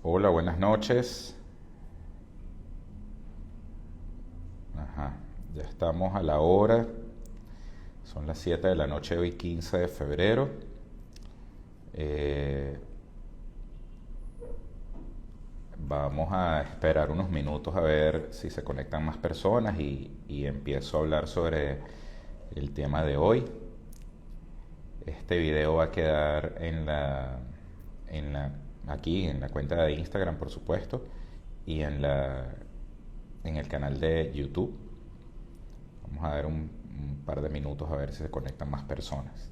Hola, buenas noches. Ajá, ya estamos a la hora. Son las 7 de la noche hoy, 15 de febrero. Eh, Vamos a esperar unos minutos a ver si se conectan más personas y empiezo a hablar sobre el tema de hoy. Este video va a quedar en la, aquí en la cuenta de Instagram, por supuesto, y en el canal de YouTube. Vamos a dar un par de minutos a ver si se conectan más personas.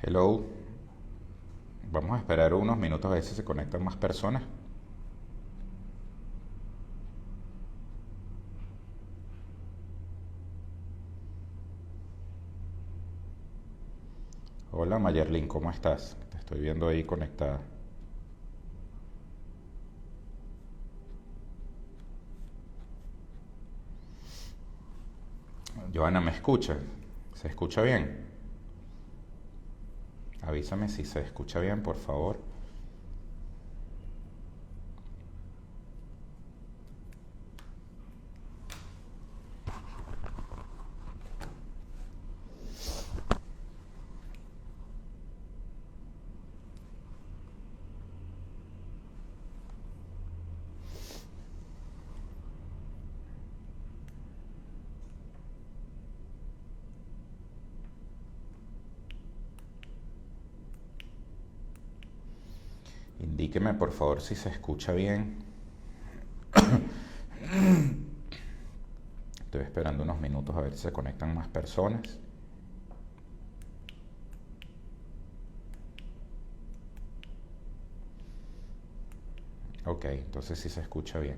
Hello, vamos a esperar unos minutos a ver si se conectan más personas. Hola Mayerlin, ¿cómo estás? Te estoy viendo ahí conectada. Joana, ¿me escucha? ¿Se escucha bien? Avísame si se escucha bien, por favor. Indíqueme por favor si se escucha bien. Estoy esperando unos minutos a ver si se conectan más personas. Ok, entonces sí se escucha bien.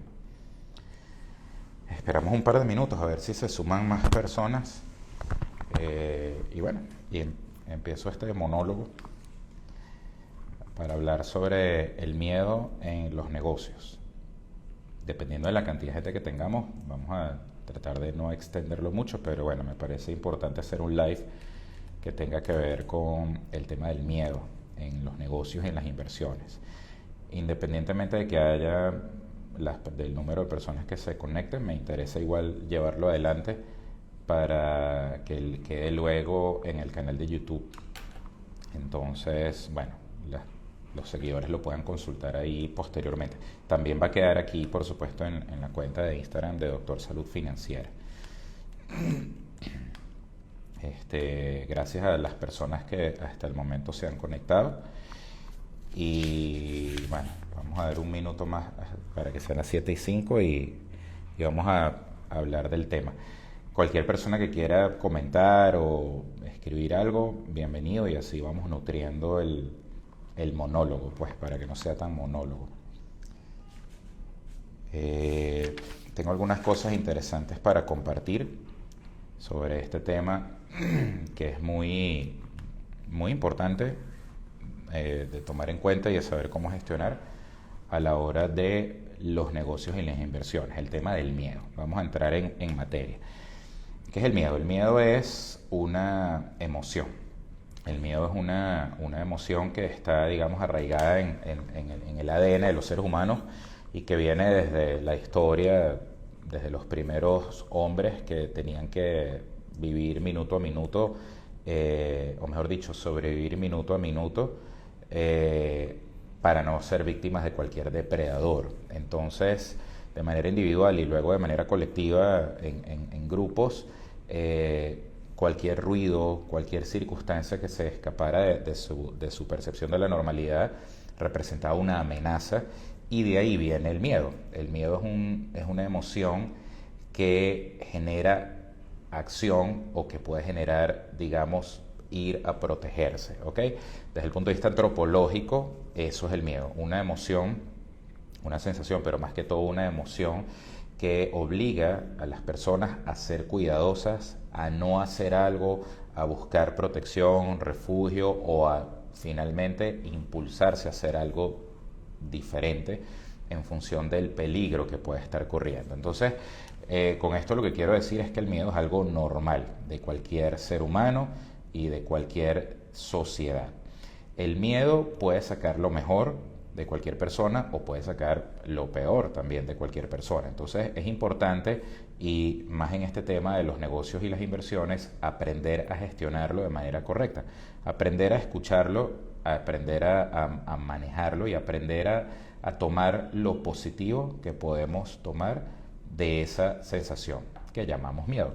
Esperamos un par de minutos a ver si se suman más personas. Y bueno, empiezo este monólogo para hablar sobre el miedo en los negocios. Dependiendo de la cantidad de gente que tengamos, vamos a tratar de no extenderlo mucho, pero bueno, me parece importante hacer un live que tenga que ver con el tema del miedo en los negocios y en las inversiones. Independientemente de que haya del número de personas que se conecten, me interesa igual llevarlo adelante para que quede luego en el canal de YouTube. Entonces, bueno, los seguidores lo puedan consultar ahí posteriormente. También va a quedar aquí, por supuesto, en la cuenta de Instagram de Doctor Salud Financiera. Gracias a las personas que hasta el momento se han conectado. Y bueno, vamos a dar un minuto más para que sean las 7:05 y vamos a hablar del tema. Cualquier persona que quiera comentar o escribir algo, bienvenido, y así vamos nutriendo el monólogo, pues para que no sea tan monólogo. Tengo algunas cosas interesantes para compartir sobre este tema que es muy, muy importante de tomar en cuenta y de saber cómo gestionar a la hora de los negocios y las inversiones, el tema del miedo. Vamos a entrar en materia. ¿Qué es el miedo? El miedo es una emoción. El miedo es una emoción que está, digamos, arraigada en el ADN de los seres humanos y que viene desde la historia, desde los primeros hombres que tenían que vivir minuto a minuto o mejor dicho, sobrevivir minuto a minuto, para no ser víctimas de cualquier depredador. Entonces, de manera individual y luego de manera colectiva en grupos, cualquier ruido, cualquier circunstancia que se escapara de su percepción de la normalidad representaba una amenaza, y de ahí viene el miedo. El miedo es una emoción que genera acción o que puede generar, digamos, ir a protegerse, ¿ok? Desde el punto de vista antropológico, eso es el miedo, una emoción, una sensación, pero más que todo una emoción que obliga a las personas a ser cuidadosas, a no hacer algo, a buscar protección, refugio, o a finalmente impulsarse a hacer algo diferente en función del peligro que puede estar corriendo. Entonces, con esto lo que quiero decir es que el miedo es algo normal de cualquier ser humano y de cualquier sociedad. El miedo puede sacar lo mejor de cualquier persona o puede sacar lo peor también de cualquier persona. Entonces es importante, y más en este tema de los negocios y las inversiones, aprender a gestionarlo de manera correcta, aprender a escucharlo, aprender a manejarlo y aprender a tomar lo positivo que podemos tomar de esa sensación que llamamos miedo.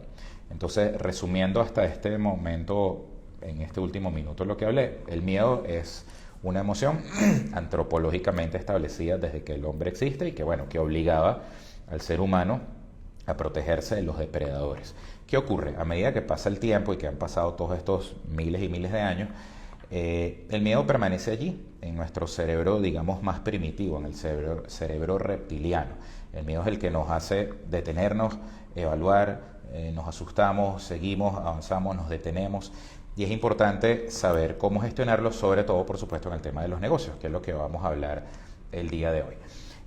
Entonces, resumiendo hasta este momento, en este último minuto lo que hablé, el miedo es una emoción antropológicamente establecida desde que el hombre existe y que, bueno, que obligaba al ser humano a protegerse de los depredadores. ¿Qué ocurre? A medida que pasa el tiempo y que han pasado todos estos miles y miles de años, el miedo permanece allí, en nuestro cerebro, digamos, más primitivo, en el cerebro reptiliano. El miedo es el que nos hace detenernos, evaluar, nos asustamos, seguimos, avanzamos, nos detenemos. Y es importante saber cómo gestionarlo, sobre todo, por supuesto, en el tema de los negocios, que es lo que vamos a hablar el día de hoy.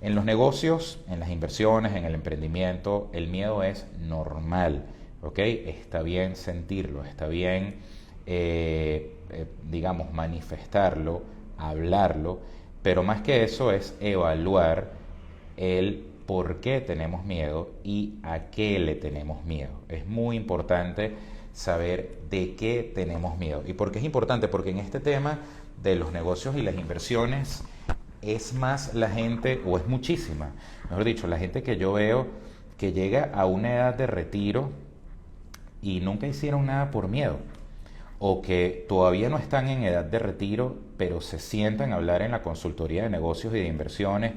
En los negocios, en las inversiones, en el emprendimiento, el miedo es normal, ¿ok? Está bien sentirlo, está bien, digamos, manifestarlo, hablarlo, pero más que eso es evaluar el por qué tenemos miedo y a qué le tenemos miedo. Es muy importante saber de qué tenemos miedo. ¿Y por qué es importante? Porque en este tema de los negocios y las inversiones es más la gente, o es muchísima, mejor dicho, la gente que yo veo que llega a una edad de retiro y nunca hicieron nada por miedo, o que todavía no están en edad de retiro, pero se sientan a hablar en la consultoría de negocios y de inversiones,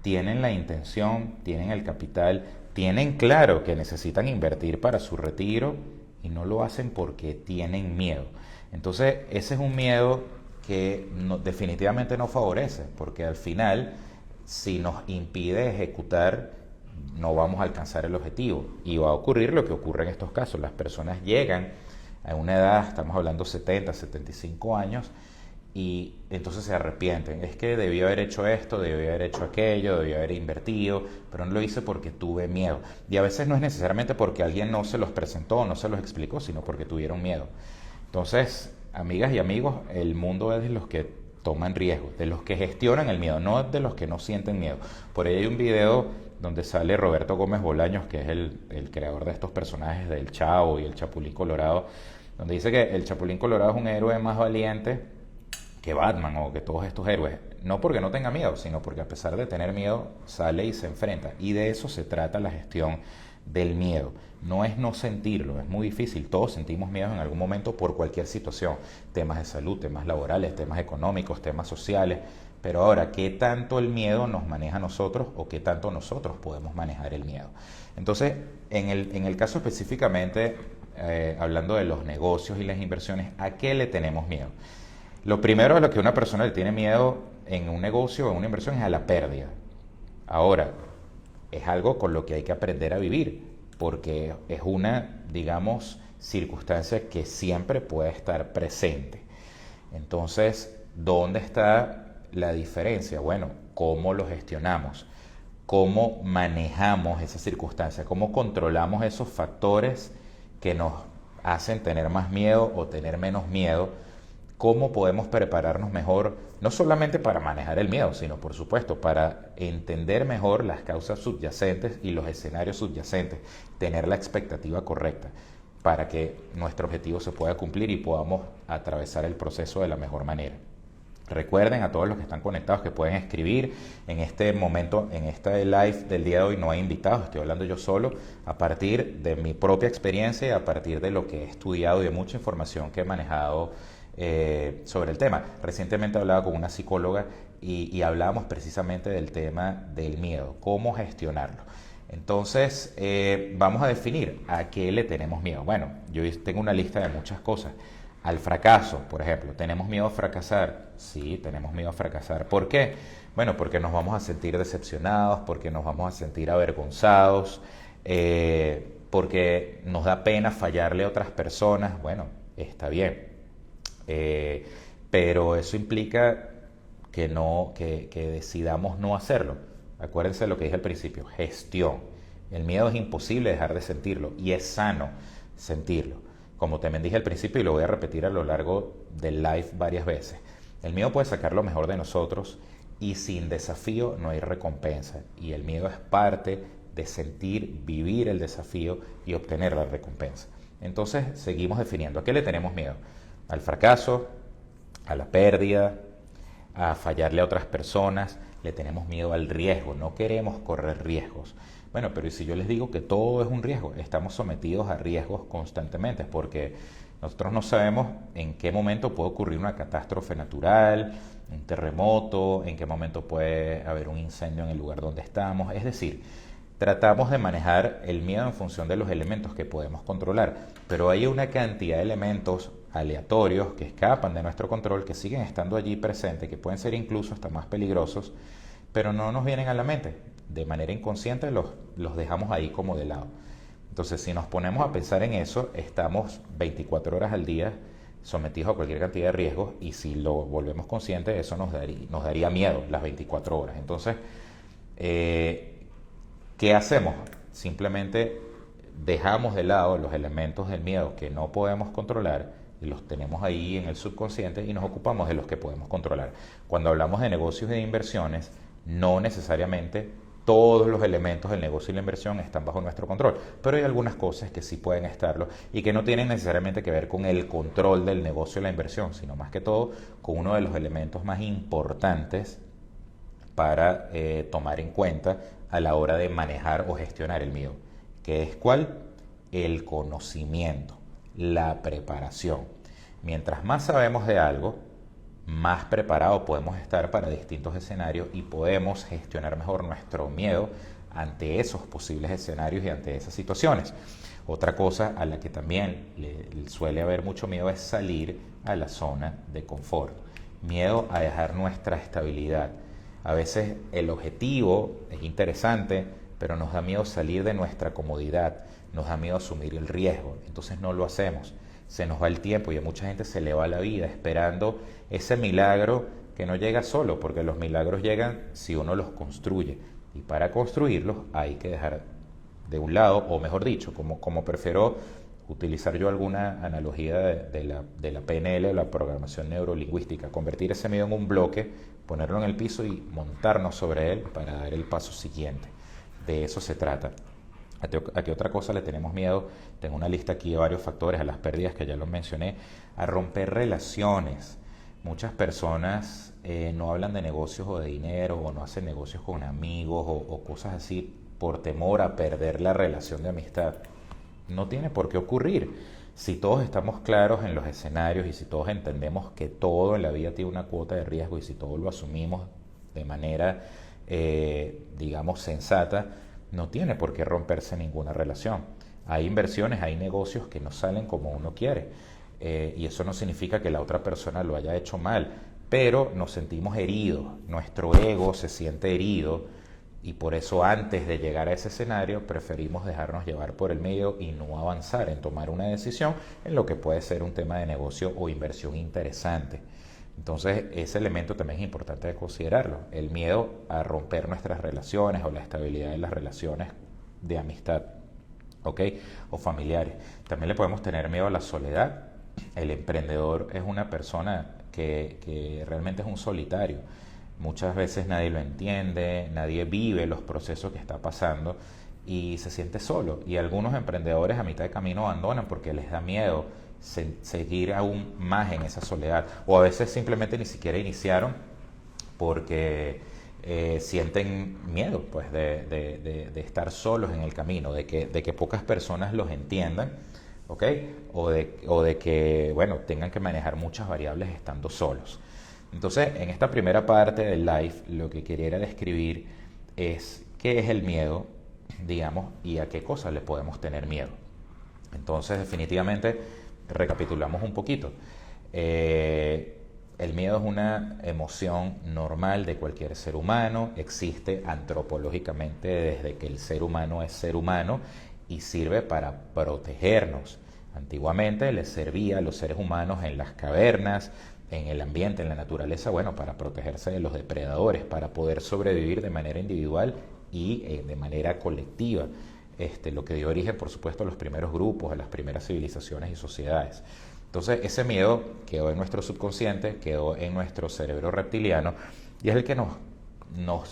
tienen la intención, tienen el capital, tienen claro que necesitan invertir para su retiro, y no lo hacen porque tienen miedo. Entonces, ese es un miedo que definitivamente no favorece, porque al final, si nos impide ejecutar, no vamos a alcanzar el objetivo. Y va a ocurrir lo que ocurre en estos casos. Las personas llegan a una edad, estamos hablando 70, 75 años, y entonces se arrepienten. Es que debió haber hecho esto, debió haber hecho aquello, debió haber invertido, pero no lo hice porque tuve miedo. Y a veces no es necesariamente porque alguien no se los presentó, no se los explicó, sino porque tuvieron miedo. Entonces, amigas y amigos, el mundo es de los que toman riesgos, de los que gestionan el miedo, no de los que no sienten miedo. Por ahí hay un video donde sale Roberto Gómez Bolaños, que es el creador de estos personajes del Chavo y el Chapulín Colorado, donde dice que el Chapulín Colorado es un héroe más valiente que Batman o que todos estos héroes, no porque no tenga miedo, sino porque a pesar de tener miedo sale y se enfrenta, y de eso se trata la gestión del miedo. No es no sentirlo, es muy difícil, todos sentimos miedo en algún momento por cualquier situación, temas de salud, temas laborales, temas económicos, temas sociales, pero ahora, ¿qué tanto el miedo nos maneja a nosotros o qué tanto nosotros podemos manejar el miedo? Entonces, en el caso específicamente, hablando de los negocios y las inversiones, ¿a qué le tenemos miedo? Lo primero a lo que una persona le tiene miedo en un negocio o en una inversión es a la pérdida. Ahora, es algo con lo que hay que aprender a vivir, porque es una, digamos, circunstancia que siempre puede estar presente. Entonces, ¿dónde está la diferencia? Bueno, ¿cómo lo gestionamos? ¿Cómo manejamos esa circunstancia? ¿Cómo controlamos esos factores que nos hacen tener más miedo o tener menos miedo? ¿Cómo podemos prepararnos mejor, no solamente para manejar el miedo, sino por supuesto para entender mejor las causas subyacentes y los escenarios subyacentes, tener la expectativa correcta? para que nuestro objetivo se pueda cumplir y podamos atravesar el proceso de la mejor manera. Recuerden a todos los que están conectados que pueden escribir. En este momento, en este live del día de hoy no hay invitados, estoy hablando yo solo a partir de mi propia experiencia y a partir de lo que he estudiado y de mucha información que he manejado sobre el tema. Recientemente hablaba con una psicóloga y hablábamos precisamente del tema del miedo, cómo gestionarlo. Entonces, vamos a definir a qué le tenemos miedo. Bueno, yo tengo una lista de muchas cosas. Al fracaso, por ejemplo. ¿Tenemos miedo a fracasar? Sí, tenemos miedo a fracasar. ¿Por qué? Bueno, porque nos vamos a sentir decepcionados, porque nos vamos a sentir avergonzados, porque nos da pena fallarle a otras personas. Bueno, está bien. Pero eso implica que decidamos no hacerlo. Acuérdense de lo que dije al principio, gestión. El miedo es imposible dejar de sentirlo y es sano sentirlo. Como también dije al principio y lo voy a repetir a lo largo del live varias veces, el miedo puede sacar lo mejor de nosotros y sin desafío no hay recompensa. Y el miedo es parte de sentir, vivir el desafío y obtener la recompensa. Entonces seguimos definiendo. ¿A qué le tenemos miedo? Al fracaso, a la pérdida, a fallarle a otras personas. Le tenemos miedo al riesgo, no queremos correr riesgos. Bueno, pero ¿y si yo les digo que todo es un riesgo? Estamos sometidos a riesgos constantemente porque nosotros no sabemos en qué momento puede ocurrir una catástrofe natural, un terremoto, en qué momento puede haber un incendio en el lugar donde estamos. Es decir, tratamos de manejar el miedo en función de los elementos que podemos controlar, pero hay una cantidad de elementos aleatorios que escapan de nuestro control, que siguen estando allí presentes, que pueden ser incluso hasta más peligrosos, pero no nos vienen a la mente. De manera inconsciente los dejamos ahí como de lado. Entonces, si nos ponemos a pensar en eso, estamos 24 horas al día sometidos a cualquier cantidad de riesgos y si lo volvemos conscientes, eso nos daría miedo las 24 horas. Entonces, ¿qué hacemos? Simplemente dejamos de lado los elementos del miedo que no podemos controlar y los tenemos ahí en el subconsciente y nos ocupamos de los que podemos controlar. Cuando hablamos de negocios y de inversiones, no necesariamente todos los elementos del negocio y la inversión están bajo nuestro control, pero hay algunas cosas que sí pueden estarlo y que no tienen necesariamente que ver con el control del negocio y la inversión, sino más que todo con uno de los elementos más importantes para tomar en cuenta a la hora de manejar o gestionar el miedo, que es ¿cuál? El conocimiento, la preparación. Mientras más sabemos de algo, más preparados podemos estar para distintos escenarios y podemos gestionar mejor nuestro miedo ante esos posibles escenarios y ante esas situaciones. Otra cosa a la que también le suele haber mucho miedo es salir a la zona de confort. Miedo a dejar nuestra estabilidad. A veces el objetivo es interesante, pero nos da miedo salir de nuestra comodidad, nos da miedo asumir el riesgo, entonces no lo hacemos. Se nos va el tiempo y a mucha gente se le va la vida esperando ese milagro que no llega solo, porque los milagros llegan si uno los construye. Y para construirlos hay que dejar de un lado, o mejor dicho, como prefiero utilizar yo alguna analogía de la PNL, la programación neurolingüística, convertir ese miedo en un bloque, ponerlo en el piso y montarnos sobre él para dar el paso siguiente. De eso se trata. ¿A qué otra cosa le tenemos miedo? Tengo una lista aquí de varios factores, a las pérdidas que ya los mencioné, a romper relaciones. Muchas personas no hablan de negocios o de dinero o no hacen negocios con amigos o cosas así por temor a perder la relación de amistad. No tiene por qué ocurrir. Si todos estamos claros en los escenarios y si todos entendemos que todo en la vida tiene una cuota de riesgo y si todos lo asumimos de manera, digamos, sensata, no tiene por qué romperse ninguna relación. Hay inversiones, hay negocios que no salen como uno quiere. Y eso no significa que la otra persona lo haya hecho mal, pero nos sentimos heridos, nuestro ego se siente herido y por eso antes de llegar a ese escenario preferimos dejarnos llevar por el medio y no avanzar en tomar una decisión en lo que puede ser un tema de negocio o inversión interesante. Entonces ese elemento también es importante de considerarlo, el miedo a romper nuestras relaciones o la estabilidad de las relaciones de amistad, ¿ok? O familiares. También le podemos tener miedo a la soledad. El emprendedor es una persona que realmente es un solitario. Muchas veces nadie lo entiende, nadie vive los procesos que está pasando y se siente solo. Y algunos emprendedores a mitad de camino abandonan porque les da miedo seguir aún más en esa soledad. O a veces simplemente ni siquiera iniciaron porque sienten miedo pues, de estar solos en el camino, de que pocas personas los entiendan, ¿ok? O de que, bueno, tengan que manejar muchas variables estando solos. Entonces, en esta primera parte del live, lo que quería describir es qué es el miedo, digamos, y a qué cosas le podemos tener miedo. Entonces, definitivamente, recapitulamos un poquito. El miedo es una emoción normal de cualquier ser humano, existe antropológicamente desde que el ser humano es ser humano y sirve para protegernos. Antiguamente les servía a los seres humanos en las cavernas, en el ambiente, en la naturaleza, bueno, para protegerse de los depredadores, para poder sobrevivir de manera individual y de manera colectiva. Lo que dio origen, por supuesto, a los primeros grupos, a las primeras civilizaciones y sociedades. Entonces, ese miedo quedó en nuestro subconsciente, quedó en nuestro cerebro reptiliano y es el que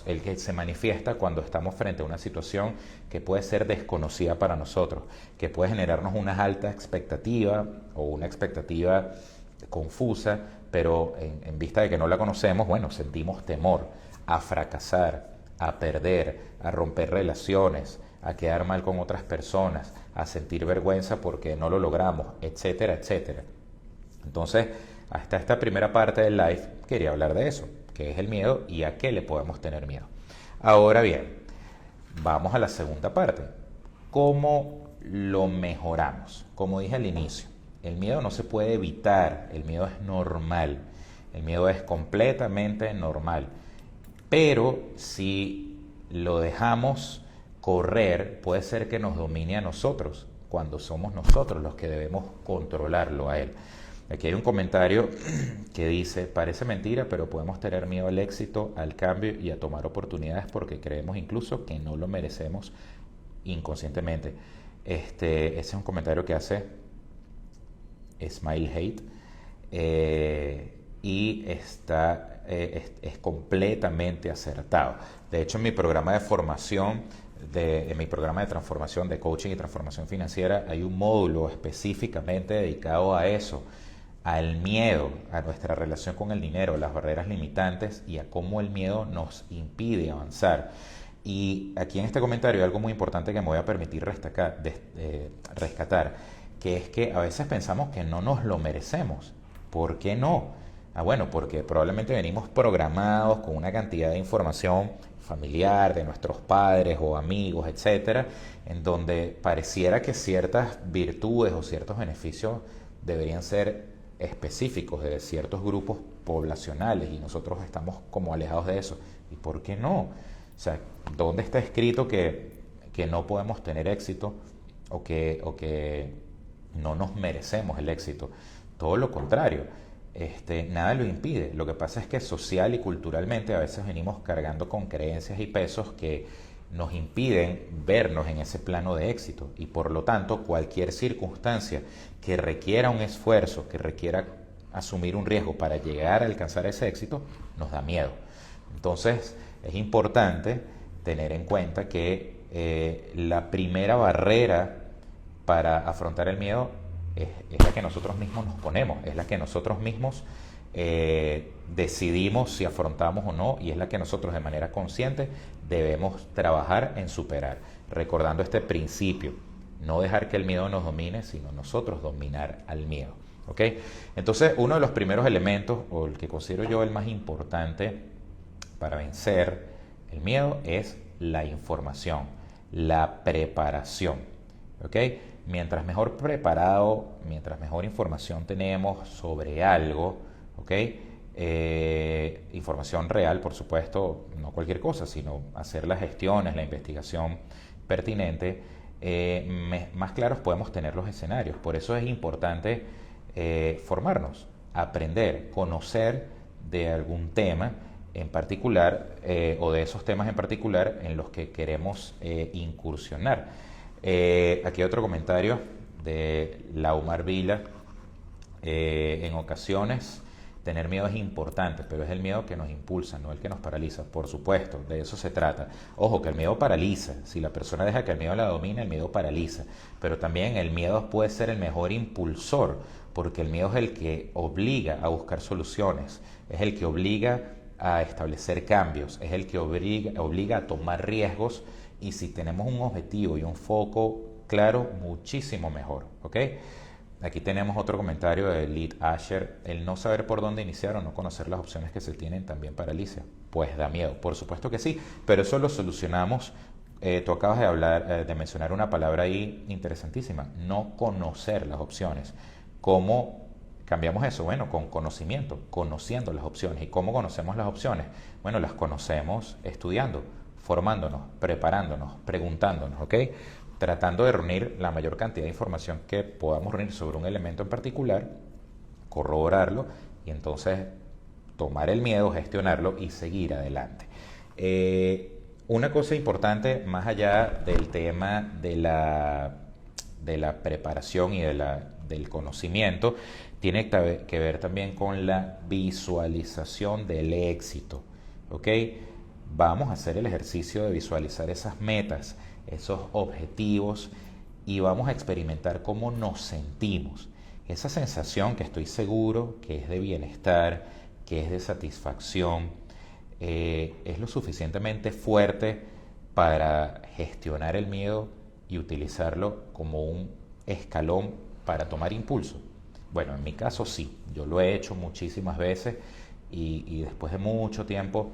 el que se manifiesta cuando estamos frente a una situación que puede ser desconocida para nosotros, que puede generarnos una alta expectativa o una expectativa confusa, pero en vista de que no la conocemos, bueno, sentimos temor a fracasar, a perder, a romper relaciones, a quedar mal con otras personas, a sentir vergüenza porque no lo logramos, etcétera, etcétera. Entonces, hasta esta primera parte del live quería hablar de eso, qué es el miedo y a qué le podemos tener miedo. Ahora bien, vamos a la segunda parte. ¿Cómo lo mejoramos? Como dije al inicio, el miedo no se puede evitar, el miedo es normal, el miedo es completamente normal, pero si lo dejamos correr, puede ser que nos domine a nosotros, cuando somos nosotros los que debemos controlarlo a él. Aquí hay un comentario que dice, parece mentira, pero podemos tener miedo al éxito, al cambio y a tomar oportunidades porque creemos incluso que no lo merecemos inconscientemente. Ese es un comentario que hace Smile Hate y es completamente acertado. De hecho, en mi programa de formación, en mi programa de transformación, de coaching y transformación financiera, hay un módulo específicamente dedicado a eso, al miedo, a nuestra relación con el dinero, las barreras limitantes y a cómo el miedo nos impide avanzar. Y aquí en este comentario hay algo muy importante que me voy a permitir rescatar, que es que a veces pensamos que no nos lo merecemos. ¿Por qué no? Bueno, porque probablemente venimos programados con una cantidad de información familiar, de nuestros padres o amigos, etcétera, en donde pareciera que ciertas virtudes o ciertos beneficios deberían ser específicos de ciertos grupos poblacionales y nosotros estamos como alejados de eso. ¿Y por qué no? O sea, ¿dónde está escrito que no podemos tener éxito o que no nos merecemos el éxito? Todo lo contrario. Nada lo impide. Lo que pasa es que social y culturalmente a veces venimos cargando con creencias y pesos que nos impiden vernos en ese plano de éxito y por lo tanto cualquier circunstancia que requiera un esfuerzo, que requiera asumir un riesgo para llegar a alcanzar ese éxito, nos da miedo. Entonces es importante tener en cuenta que la primera barrera para afrontar el miedo es la que nosotros mismos nos ponemos, es la que nosotros mismos decidimos si afrontamos o no y es la que nosotros de manera consciente debemos trabajar en superar, recordando este principio, no dejar que el miedo nos domine, sino nosotros dominar al miedo. ¿Ok? Entonces, uno de los primeros elementos, o el que considero yo el más importante para vencer el miedo, es la información, la preparación. ¿Ok? Mientras mejor preparado, mientras mejor información tenemos sobre algo, ¿ok? Información real, por supuesto, no cualquier cosa, sino hacer las gestiones, la investigación pertinente, más claros podemos tener los escenarios. Por eso es importante formarnos, aprender, conocer de algún tema en particular o de esos temas en particular en los que queremos incursionar. Aquí hay otro comentario de Laumar Vila. En ocasiones Tener miedo es importante, pero es el miedo que nos impulsa, no el que nos paraliza. Por supuesto, de eso se trata. Ojo, que el miedo paraliza. Si la persona deja que el miedo la domine, el miedo paraliza. Pero también el miedo puede ser el mejor impulsor, porque el miedo es el que obliga a buscar soluciones, es el que obliga a establecer cambios, es el que obliga a tomar riesgos, y si tenemos un objetivo y un foco claro, muchísimo mejor, ¿ok? Aquí tenemos otro comentario de Lead Asher: el no saber por dónde iniciar o no conocer las opciones que se tienen también paraliza. Pues da miedo, por supuesto que sí, pero eso lo solucionamos. Tú acabas de hablar, de mencionar una palabra ahí interesantísima: no conocer las opciones. ¿Cómo cambiamos eso? Bueno, con conocimiento, conociendo las opciones. ¿Y cómo conocemos las opciones? Bueno, las conocemos estudiando, formándonos, preparándonos, preguntándonos, ¿ok? Tratando de reunir la mayor cantidad de información que podamos reunir sobre un elemento en particular, corroborarlo y entonces tomar el miedo, gestionarlo y seguir adelante. Una cosa importante, más allá del tema de la preparación y del conocimiento, tiene que ver también con la visualización del éxito, ¿ok? Vamos a hacer el ejercicio de visualizar esas metas, esos objetivos, y vamos a experimentar cómo nos sentimos. Esa sensación que estoy seguro que es de bienestar, que es de satisfacción, es lo suficientemente fuerte para gestionar el miedo y utilizarlo como un escalón para tomar impulso. Bueno, en mi caso sí, yo lo he hecho muchísimas veces, y después de mucho tiempo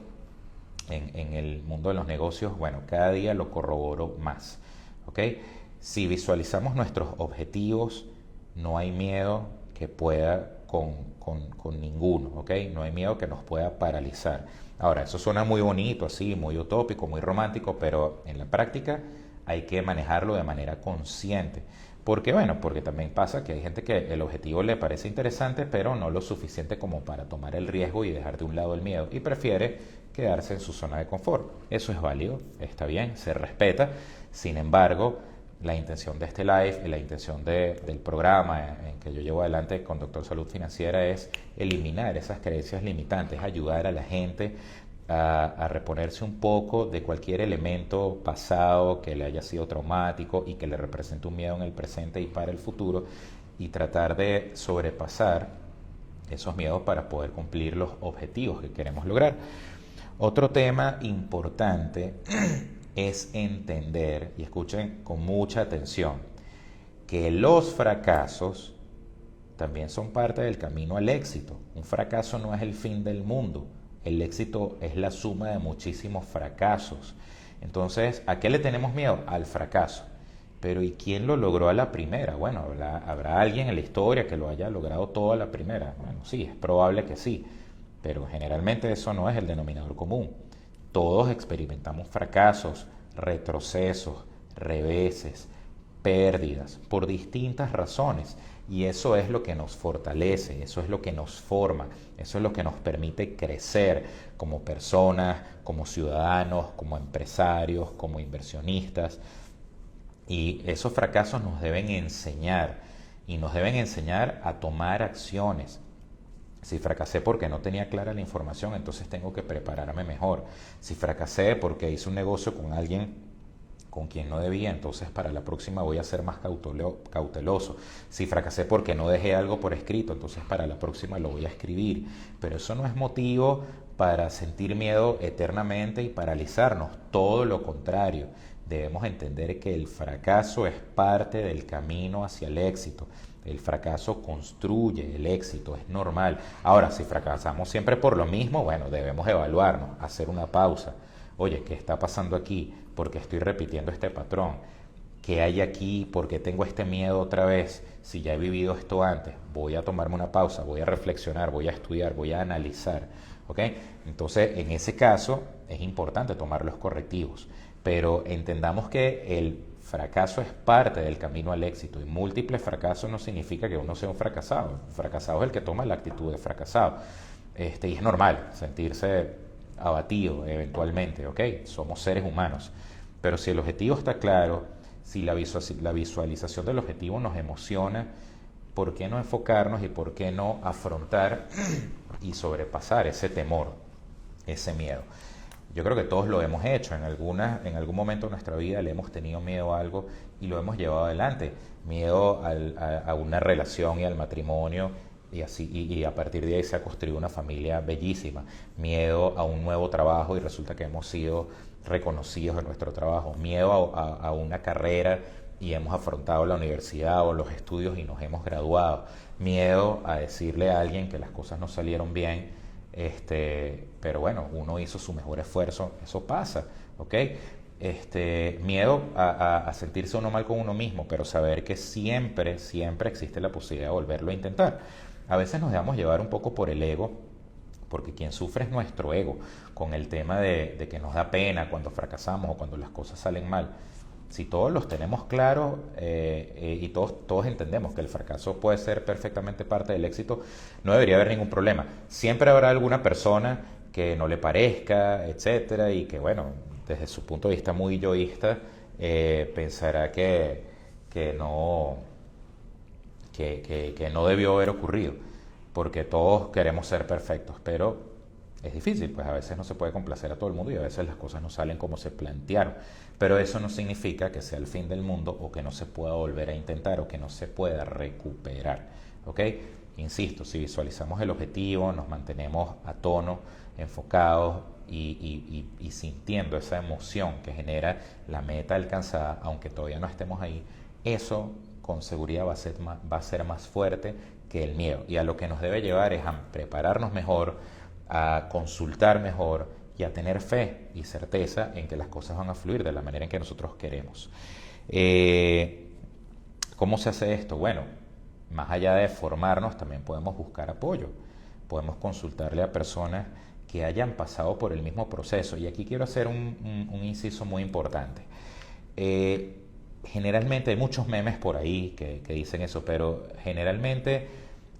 en el mundo de los negocios, bueno, cada día lo corroboro más, ¿ok? Si visualizamos nuestros objetivos, no hay miedo que pueda con ninguno, ¿ok? No hay miedo que nos pueda paralizar. Ahora, eso suena muy bonito, así, muy utópico, muy romántico, pero en la práctica hay que manejarlo de manera consciente. ¿Por qué? Bueno, porque también pasa que hay gente que el objetivo le parece interesante, pero no lo suficiente como para tomar el riesgo y dejar de un lado el miedo, y prefiere quedarse en su zona de confort. Eso es válido, está bien, se respeta. Sin embargo, la intención de este live y la intención del programa en que yo llevo adelante con Doctor Salud Financiera es eliminar esas creencias limitantes, ayudar a la gente a reponerse un poco de cualquier elemento pasado que le haya sido traumático y que le represente un miedo en el presente y para el futuro, y tratar de sobrepasar esos miedos para poder cumplir los objetivos que queremos lograr. Otro tema importante es entender, y escuchen con mucha atención, que los fracasos también son parte del camino al éxito. Un fracaso no es el fin del mundo. El éxito es la suma de muchísimos fracasos. Entonces, ¿a qué le tenemos miedo? Al fracaso. Pero ¿y quién lo logró a la primera? Bueno, ¿habrá alguien en la historia que lo haya logrado todo a la primera? Bueno, sí, es probable que sí, pero generalmente eso no es el denominador común. Todos experimentamos fracasos, retrocesos, reveses, pérdidas, por distintas razones. Y eso es lo que nos fortalece, eso es lo que nos forma, eso es lo que nos permite crecer como personas, como ciudadanos, como empresarios, como inversionistas. Y esos fracasos nos deben enseñar, y nos deben enseñar a tomar acciones. Si fracasé porque no tenía clara la información, entonces tengo que prepararme mejor. Si fracasé porque hice un negocio con alguien con quien no debía, entonces para la próxima voy a ser más cauteloso. Si fracasé porque no dejé algo por escrito, entonces para la próxima lo voy a escribir. Pero eso no es motivo para sentir miedo eternamente y paralizarnos. Todo lo contrario. Debemos entender que el fracaso es parte del camino hacia el éxito. El fracaso construye el éxito, es normal. Ahora, si fracasamos siempre por lo mismo, bueno, debemos evaluarnos, hacer una pausa. Oye, ¿qué está pasando aquí? ¿Por qué estoy repitiendo este patrón? ¿Qué hay aquí? ¿Por qué tengo este miedo otra vez? Si ya he vivido esto antes, voy a tomarme una pausa, voy a reflexionar, voy a estudiar, voy a analizar. ¿Ok? Entonces, en ese caso, es importante tomar los correctivos. Pero entendamos que el fracaso es parte del camino al éxito, y múltiples fracasos no significa que uno sea un fracasado. Un fracasado es el que toma la actitud de fracasado. Y es normal sentirse abatido eventualmente, ¿ok? Somos seres humanos. Pero si el objetivo está claro, si la visualización del objetivo nos emociona, ¿por qué no enfocarnos y por qué no afrontar y sobrepasar ese temor, ese miedo? Yo creo que todos lo hemos hecho, en algún momento de nuestra vida le hemos tenido miedo a algo y lo hemos llevado adelante. Miedo a una relación y al matrimonio, y así y a partir de ahí se ha construido una familia bellísima. Miedo a un nuevo trabajo y resulta que hemos sido reconocidos en nuestro trabajo. Miedo a una carrera y hemos afrontado la universidad o los estudios y nos hemos graduado. Miedo a decirle a alguien que las cosas no salieron bien, pero bueno, uno hizo su mejor esfuerzo, eso pasa, ¿ok? Miedo a sentirse uno mal con uno mismo, pero saber que siempre existe la posibilidad de volverlo a intentar. A veces nos dejamos llevar un poco por el ego, porque quien sufre es nuestro ego, con el tema de que nos da pena cuando fracasamos o cuando las cosas salen mal. Si todos los tenemos claros y todos entendemos que el fracaso puede ser perfectamente parte del éxito, no debería haber ningún problema. Siempre habrá alguna persona que no le parezca, etcétera, y que, bueno, desde su punto de vista muy yoísta, pensará que no, que no debió haber ocurrido, porque todos queremos ser perfectos, pero es difícil, pues a veces no se puede complacer a todo el mundo y a veces las cosas no salen como se plantearon. Pero eso no significa que sea el fin del mundo o que no se pueda volver a intentar o que no se pueda recuperar. ¿Ok? Insisto, si visualizamos el objetivo, nos mantenemos a tono, enfocados y sintiendo esa emoción que genera la meta alcanzada, aunque todavía no estemos ahí, eso con seguridad va a ser más fuerte que el miedo. Y a lo que nos debe llevar es a prepararnos mejor, a consultar mejor y a tener fe y certeza en que las cosas van a fluir de la manera en que nosotros queremos. ¿Cómo se hace esto? Bueno, más allá de formarnos, también podemos buscar apoyo. Podemos consultarle a personas que hayan pasado por el mismo proceso. Y aquí quiero hacer un inciso muy importante. Generalmente hay muchos memes por ahí que dicen eso, pero generalmente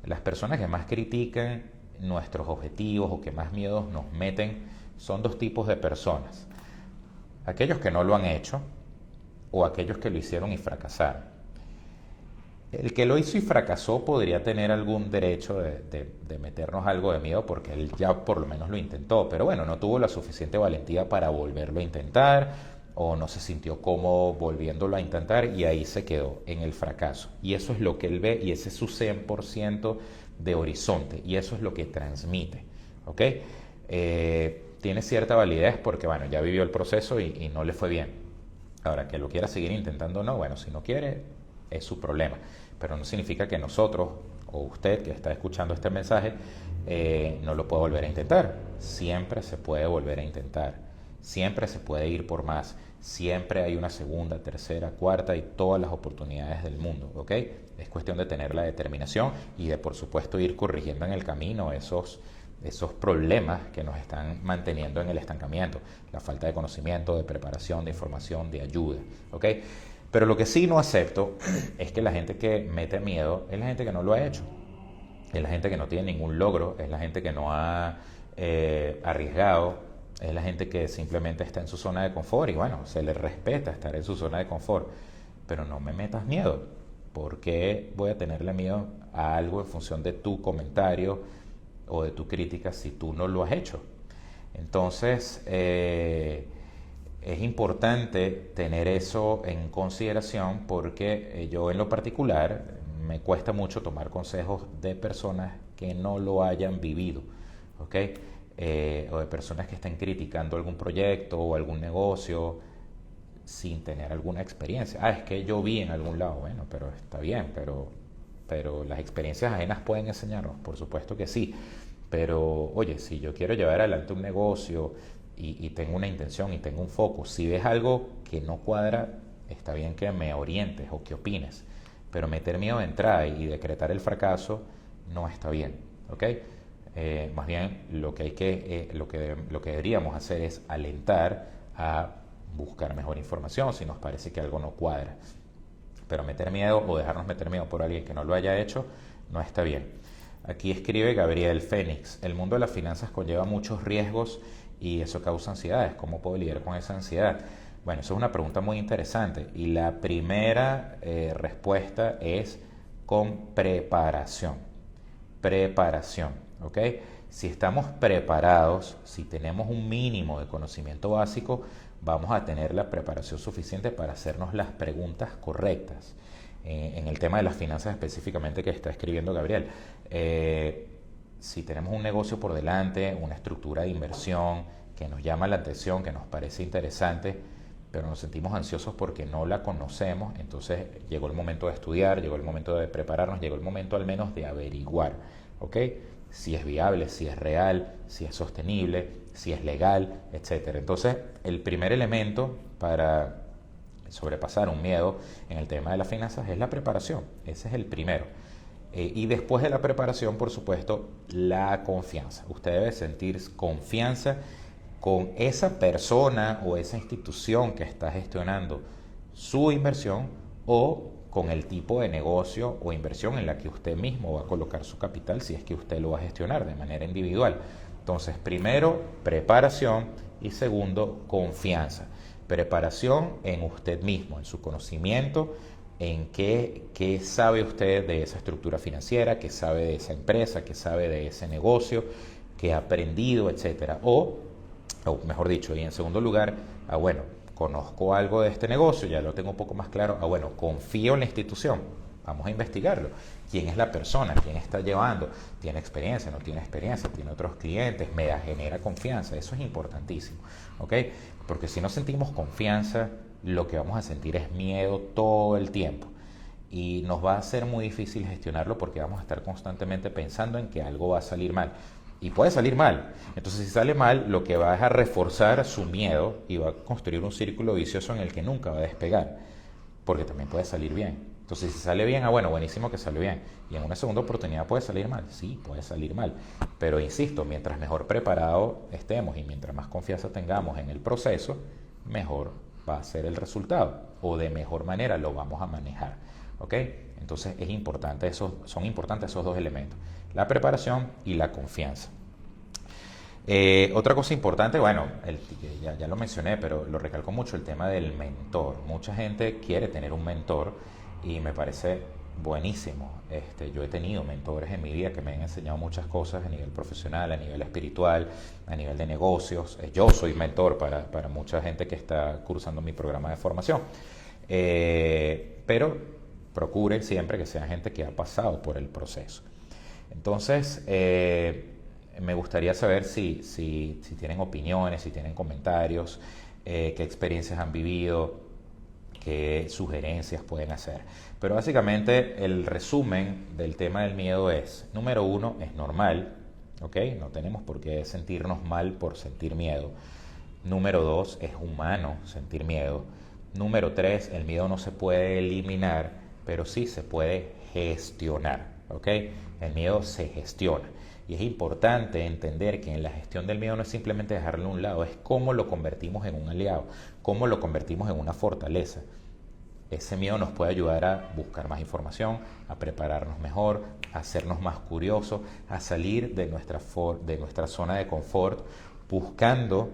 las personas que más critican nuestros objetivos o que más miedos nos meten son dos tipos de personas: aquellos que no lo han hecho o aquellos que lo hicieron y fracasaron. El que lo hizo y fracasó podría tener algún derecho de meternos algo de miedo porque él ya por lo menos lo intentó, pero bueno, no tuvo la suficiente valentía para volverlo a intentar o no se sintió cómodo volviéndolo a intentar y ahí se quedó en el fracaso. Y eso es lo que él ve y ese es su 100% de horizonte y eso es lo que transmite, ¿ok? Tiene cierta validez porque, bueno, ya vivió el proceso y no le fue bien. Ahora, que lo quiera seguir intentando o no, bueno, si no quiere, es su problema. Pero no significa que nosotros o usted que está escuchando este mensaje no lo pueda volver a intentar. Siempre se puede volver a intentar. Siempre se puede ir por más. Siempre hay una segunda, tercera, cuarta y todas las oportunidades del mundo, ¿ok? Es cuestión de tener la determinación y de, por supuesto, ir corrigiendo en el camino esos problemas que nos están manteniendo en el estancamiento, la falta de conocimiento, de preparación, de información, de ayuda, ¿ok? Pero lo que sí no acepto es que la gente que mete miedo es la gente que no lo ha hecho, es la gente que no tiene ningún logro, es la gente que no ha arriesgado, es la gente que simplemente está en su zona de confort y bueno, se le respeta estar en su zona de confort, pero no me metas miedo. ¿Por qué voy a tenerle miedo a algo en función de tu comentario o de tu crítica si tú no lo has hecho? Entonces, es importante tener eso en consideración porque yo en lo particular me cuesta mucho tomar consejos de personas que no lo hayan vivido, ¿ok? O de personas que estén criticando algún proyecto o algún negocio sin tener alguna experiencia. Es que yo vi en algún lado, bueno, pero está bien, pero las experiencias ajenas pueden enseñarnos, por supuesto que sí. Pero, oye, si yo quiero llevar adelante un negocio y tengo una intención y tengo un foco, si ves algo que no cuadra, está bien que me orientes o que opines, pero meter miedo de entrada y decretar el fracaso no está bien, ¿ok? Más bien lo que deberíamos hacer es alentar a buscar mejor información si nos parece que algo no cuadra. Pero meter miedo o dejarnos meter miedo por alguien que no lo haya hecho no está bien. Aquí escribe Gabriel Fénix: el mundo de las finanzas conlleva muchos riesgos y eso causa ansiedades. ¿Cómo puedo lidiar con esa ansiedad? Bueno, eso es una pregunta muy interesante y la primera respuesta es con preparación. Preparación, ¿ok? Si estamos preparados, si tenemos un mínimo de conocimiento básico, vamos a tener la preparación suficiente para hacernos las preguntas correctas. En el tema de las finanzas específicamente que está escribiendo Gabriel, si tenemos un negocio por delante, una estructura de inversión que nos llama la atención, que nos parece interesante, pero nos sentimos ansiosos porque no la conocemos, entonces llegó el momento de estudiar, llegó el momento de prepararnos, llegó el momento al menos de averiguar, ¿ok? Si es viable, si es real, si es sostenible, si es legal, etcétera. Entonces, el primer elemento para sobrepasar un miedo en el tema de las finanzas es la preparación. Ese es el primero. Y después de la preparación, por supuesto, la confianza. Usted debe sentir confianza con esa persona o esa institución que está gestionando su inversión o con el tipo de negocio o inversión en la que usted mismo va a colocar su capital si es que usted lo va a gestionar de manera individual. Entonces, primero, preparación y segundo, confianza. Preparación en usted mismo, en su conocimiento, en qué sabe usted de esa estructura financiera, qué sabe de esa empresa, qué sabe de ese negocio, qué ha aprendido, etcétera. O mejor dicho, y en segundo lugar, bueno, conozco algo de este negocio, ya lo tengo un poco más claro, bueno, confío en la institución, vamos a investigarlo. ¿Quién es la persona? ¿Quién está llevando? ¿Tiene experiencia? ¿No tiene experiencia? ¿Tiene otros clientes? ¿Me genera confianza? Eso es importantísimo, ¿ok? Porque si no sentimos confianza, lo que vamos a sentir es miedo todo el tiempo. Y nos va a ser muy difícil gestionarlo porque vamos a estar constantemente pensando en que algo va a salir mal. Y puede salir mal. Entonces, si sale mal, lo que va es a reforzar su miedo y va a construir un círculo vicioso en el que nunca va a despegar. Porque también puede salir bien. Entonces, si sale bien, bueno, buenísimo que salió bien. Y en una segunda oportunidad puede salir mal. Sí, puede salir mal. Pero insisto, mientras mejor preparado estemos y mientras más confianza tengamos en el proceso, mejor va a ser el resultado. O de mejor manera lo vamos a manejar. ¿Ok? Entonces, son importantes esos dos elementos. La preparación y la confianza. Otra cosa importante, bueno, ya lo mencioné, pero lo recalco mucho, el tema del mentor. Mucha gente quiere tener un mentor y me parece buenísimo. Yo he tenido mentores en mi vida que me han enseñado muchas cosas a nivel profesional, a nivel espiritual, a nivel de negocios. Yo soy mentor para mucha gente que está cursando mi programa de formación. Pero procuren siempre que sean gente que ha pasado por el proceso. Entonces, me gustaría saber si tienen opiniones, si tienen comentarios, qué experiencias han vivido, qué sugerencias pueden hacer. Pero básicamente el resumen del tema del miedo es, número uno, es normal, ¿ok? No tenemos por qué sentirnos mal por sentir miedo. Número dos, es humano sentir miedo. Número tres, el miedo no se puede eliminar, pero sí se puede gestionar, ¿ok? El miedo se gestiona. Y es importante entender que en la gestión del miedo no es simplemente dejarlo a un lado, es cómo lo convertimos en un aliado, cómo lo convertimos en una fortaleza. Ese miedo nos puede ayudar a buscar más información, a prepararnos mejor, a hacernos más curiosos, a salir de nuestra zona de confort, buscando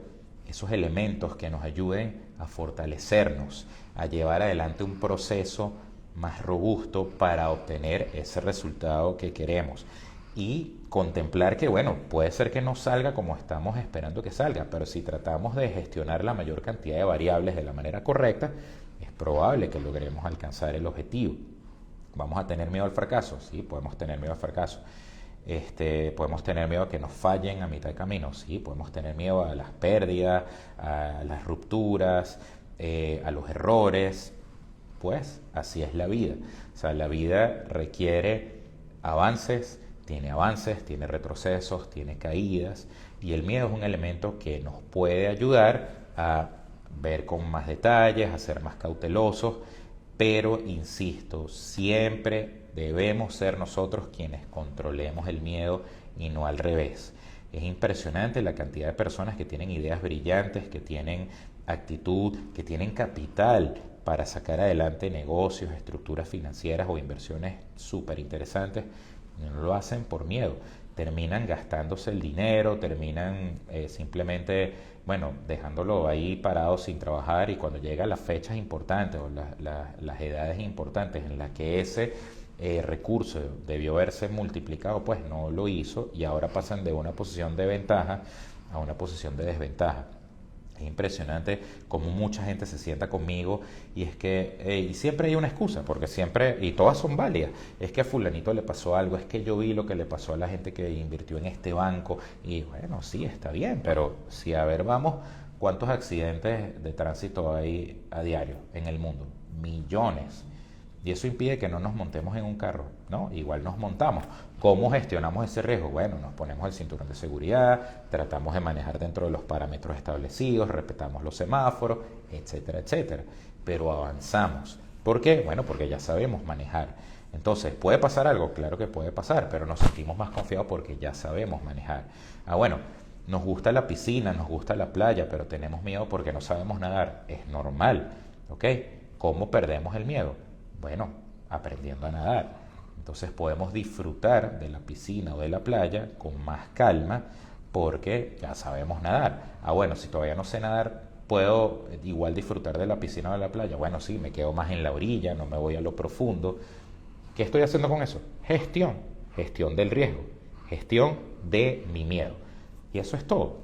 esos elementos que nos ayuden a fortalecernos, a llevar adelante un proceso más robusto para obtener ese resultado que queremos. Y contemplar que, bueno, puede ser que no salga como estamos esperando que salga, pero si tratamos de gestionar la mayor cantidad de variables de la manera correcta, es probable que logremos alcanzar el objetivo. ¿Vamos a tener miedo al fracaso? Sí, podemos tener miedo al fracaso. Podemos tener miedo a que nos fallen a mitad de camino. Sí, podemos tener miedo a las pérdidas, a las rupturas, a los errores. Pues así es la vida. O sea, la vida requiere avances, tiene retrocesos, tiene caídas, y el miedo es un elemento que nos puede ayudar a ver con más detalles, a ser más cautelosos, pero insisto, siempre debemos ser nosotros quienes controlemos el miedo y no al revés. Es impresionante la cantidad de personas que tienen ideas brillantes, que tienen actitud, que tienen capital para sacar adelante negocios, estructuras financieras o inversiones súper interesantes. No lo hacen por miedo, terminan gastándose el dinero, terminan simplemente, bueno, dejándolo ahí parado sin trabajar, y cuando llegan las fechas importantes o las edades importantes en las que ese recurso debió verse multiplicado, pues no lo hizo y ahora pasan de una posición de ventaja a una posición de desventaja. Es impresionante cómo mucha gente se sienta conmigo y es que y siempre hay una excusa, porque siempre, y todas son válidas, es que a fulanito le pasó algo, es que yo vi lo que le pasó a la gente que invirtió en este banco y bueno, sí, está bien, pero si a ver, vamos, ¿cuántos accidentes de tránsito hay a diario en el mundo? Millones. Y eso impide que no nos montemos en un carro, ¿no? Igual nos montamos. ¿Cómo gestionamos ese riesgo? Bueno, nos ponemos el cinturón de seguridad, tratamos de manejar dentro de los parámetros establecidos, respetamos los semáforos, etcétera, etcétera. Pero avanzamos. ¿Por qué? Bueno, porque ya sabemos manejar. Entonces, ¿puede pasar algo? Claro que puede pasar, pero nos sentimos más confiados porque ya sabemos manejar. Bueno, nos gusta la piscina, nos gusta la playa, pero tenemos miedo porque no sabemos nadar. Es normal, ¿ok? ¿Cómo perdemos el miedo? Bueno, aprendiendo a nadar. Entonces podemos disfrutar de la piscina o de la playa con más calma porque ya sabemos nadar. Bueno, si todavía no sé nadar, ¿puedo igual disfrutar de la piscina o de la playa? Bueno, sí, me quedo más en la orilla, no me voy a lo profundo. ¿Qué estoy haciendo con eso? Gestión del riesgo, gestión de mi miedo. Y eso es todo.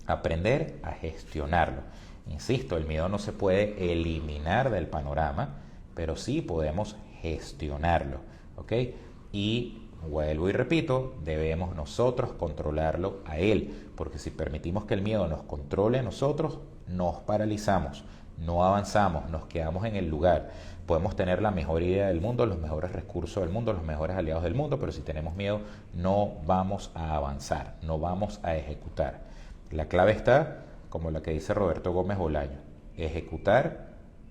Aprender a gestionarlo. Insisto, el miedo no se puede eliminar del panorama, pero sí podemos gestionarlo, ¿ok? Y vuelvo y repito, debemos nosotros controlarlo a él, porque si permitimos que el miedo nos controle a nosotros, nos paralizamos, no avanzamos, nos quedamos en el lugar. Podemos tener la mejor idea del mundo, los mejores recursos del mundo, los mejores aliados del mundo, pero si tenemos miedo, no vamos a avanzar, no vamos a ejecutar. La clave está, como la que dice Roberto Gómez Bolaño, ejecutar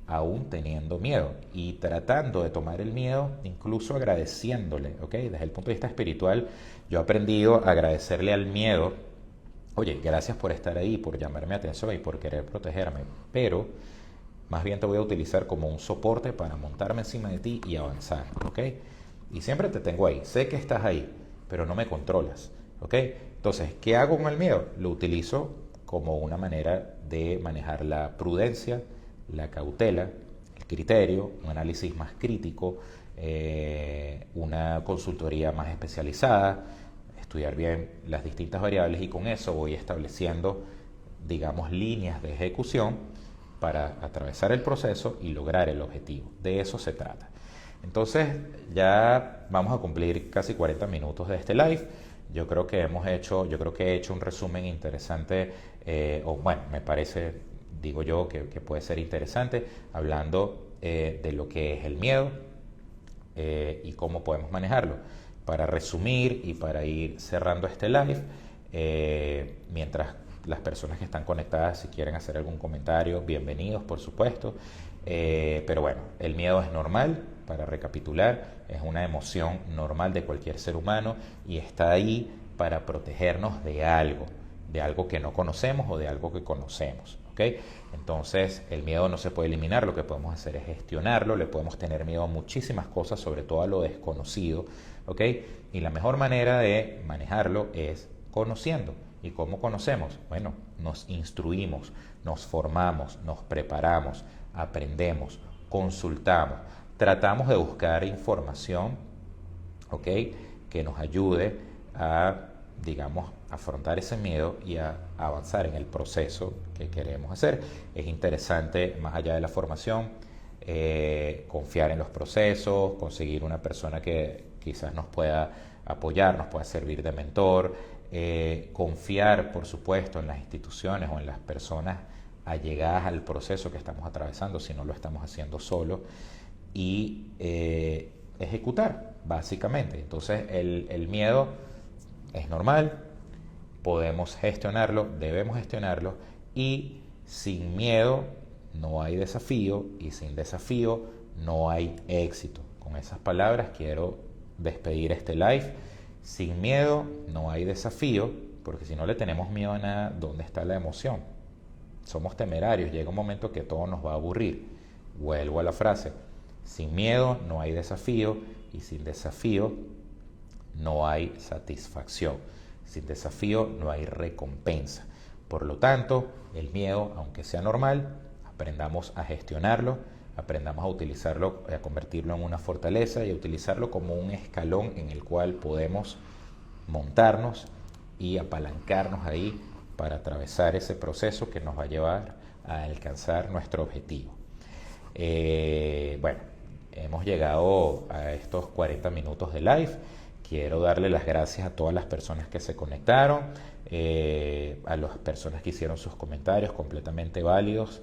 aún teniendo miedo y tratando de tomar el miedo, incluso agradeciéndole, ¿ok? Desde el punto de vista espiritual, yo he aprendido a agradecerle al miedo, oye, gracias por estar ahí, por llamarme la atención y por querer protegerme, pero más bien te voy a utilizar como un soporte para montarme encima de ti y avanzar, ¿ok? Y siempre te tengo ahí, sé que estás ahí, pero no me controlas, ¿ok? Entonces, ¿qué hago con el miedo? Lo utilizo como una manera de manejar la prudencia, la cautela, el criterio, un análisis más crítico, una consultoría más especializada, estudiar bien las distintas variables y con eso voy estableciendo, digamos, líneas de ejecución para atravesar el proceso y lograr el objetivo. De eso se trata. Entonces ya vamos a cumplir casi 40 minutos de este live. Yo creo que he hecho un resumen interesante, o bueno, me parece, digo yo, que puede ser interesante, hablando de lo que es el miedo y cómo podemos manejarlo. Para resumir y para ir cerrando este live, mientras las personas que están conectadas, si quieren hacer algún comentario, bienvenidos, por supuesto. Pero bueno, el miedo es normal, para recapitular, es una emoción normal de cualquier ser humano y está ahí para protegernos de algo que no conocemos o de algo que conocemos. ¿Okay? Entonces el miedo no se puede eliminar, lo que podemos hacer es gestionarlo, le podemos tener miedo a muchísimas cosas, sobre todo a lo desconocido, ¿okay? Y la mejor manera de manejarlo es conociendo. ¿Y cómo conocemos? Bueno, nos instruimos, nos formamos, nos preparamos, aprendemos, consultamos, tratamos de buscar información, ¿okay? Que nos ayude a, digamos, afrontar ese miedo y a avanzar en el proceso que queremos hacer. Es interesante, más allá de la formación, confiar en los procesos, conseguir una persona que quizás nos pueda apoyar, nos pueda servir de mentor, confiar, por supuesto, en las instituciones o en las personas allegadas al proceso que estamos atravesando, si no lo estamos haciendo solo, y ejecutar, básicamente. Entonces, el miedo es normal, podemos gestionarlo, debemos gestionarlo, y sin miedo no hay desafío, y sin desafío no hay éxito. Con esas palabras quiero despedir este live. Sin miedo no hay desafío, porque si no le tenemos miedo a nada, ¿dónde está la emoción? Somos temerarios, llega un momento que todo nos va a aburrir. Vuelvo a la frase, sin miedo no hay desafío, y sin desafío no hay satisfacción. Sin desafío no hay recompensa. Por lo tanto, el miedo, aunque sea normal, aprendamos a gestionarlo, aprendamos a utilizarlo, a convertirlo en una fortaleza y a utilizarlo como un escalón en el cual podemos montarnos y apalancarnos ahí para atravesar ese proceso que nos va a llevar a alcanzar nuestro objetivo. Bueno, hemos llegado a estos 40 minutos de live. Quiero darle las gracias a todas las personas que se conectaron, a las personas que hicieron sus comentarios completamente válidos.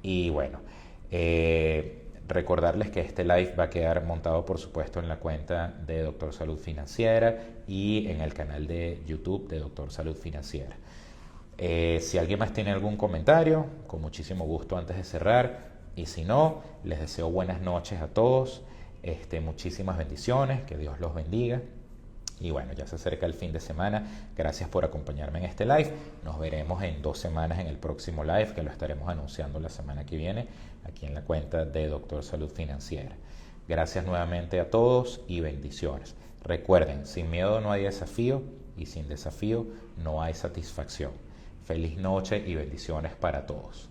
Y bueno, recordarles que este live va a quedar montado, por supuesto, en la cuenta de Doctor Salud Financiera y en el canal de YouTube de Doctor Salud Financiera. Si alguien más tiene algún comentario, con muchísimo gusto antes de cerrar. Y si no, les deseo buenas noches a todos. Muchísimas bendiciones, que Dios los bendiga. Y bueno, ya se acerca el fin de semana. Gracias por acompañarme en este live. Nos veremos en 2 semanas en el próximo live, que lo estaremos anunciando la semana que viene, aquí en la cuenta de Doctor Salud Financiera. Gracias nuevamente a todos y bendiciones. Recuerden, sin miedo no hay desafío y sin desafío no hay satisfacción. Feliz noche y bendiciones para todos.